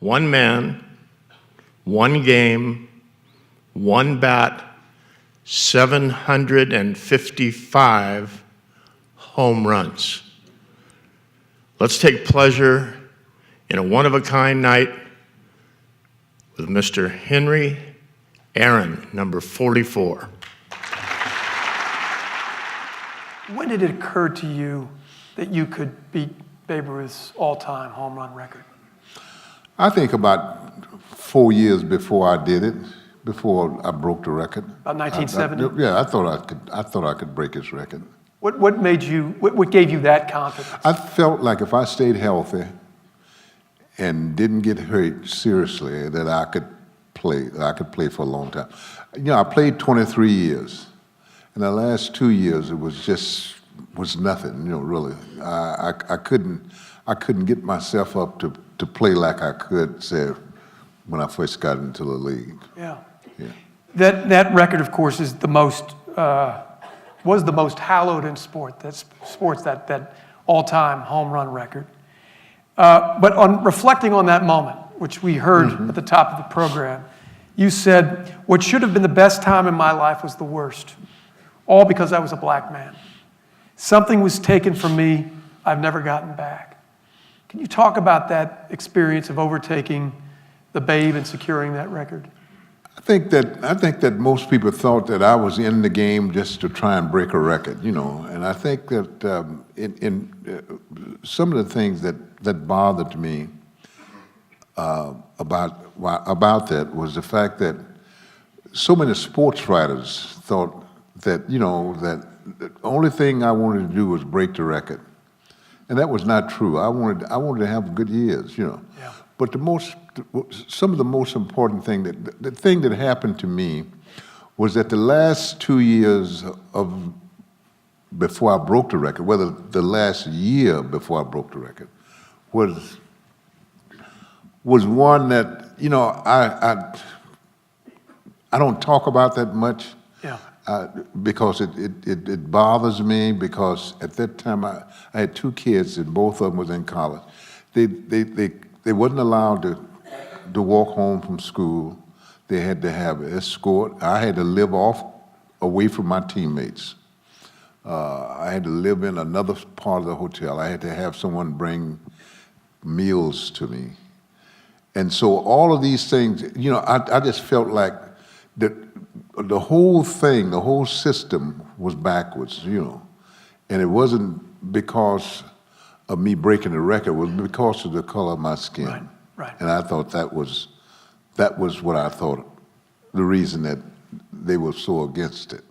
one man, one game, one bat, 755 home runs. Let's take pleasure in a one-of-a-kind night with Mr. Henry Aaron, number 44. When did it occur to you that you could beat Babe Ruth's all-time home run record? I think about 4 years before I did it, before I broke the record. About 1970? Yeah, I thought I could break his record. What made you? What gave you that confidence? I felt like if I stayed healthy and didn't get hurt seriously, that I could play for a long time. You know, I played 23 years. In the last 2 years, it was nothing. You know, really. I couldn't get myself up to play like I could, say, when I first got into the league. Yeah. Yeah. That record, of course, is the most was the most hallowed in sports. That all-time home run record. But on reflecting on that moment, which we heard at the top of the program, you said, "What should have been the best time in my life was the worst, all because I was a black man. Something was taken from me I've never gotten back." Can you talk about that experience of overtaking the Babe and securing that record? I think that most people thought that I was in the game just to try and break a record, you know. And I think that some of the things that bothered me about that was the fact that so many sports writers thought that, you know, that the only thing I wanted to do was break the record, and that was not true. I wanted to have good years, you know. Yeah. But some of the most important thing the thing that happened to me was that the last 2 years before I broke the record, whether the last year before I broke the record, was one that, you know, I don't talk about that much. Yeah. Because it bothers me, because at that time I had 2 kids and both of them was in college. They wasn't allowed to walk home from school. They had to have an escort. I had to live away from my teammates. I had to live in another part of the hotel. I had to have someone bring meals to me. And so all of these things, you know, I just felt like that the whole thing, the whole system was backwards, you know. And it wasn't because of me breaking the record, it was because of the color of my skin. Right, right. And I thought that was what I thought, the reason that they were so against it.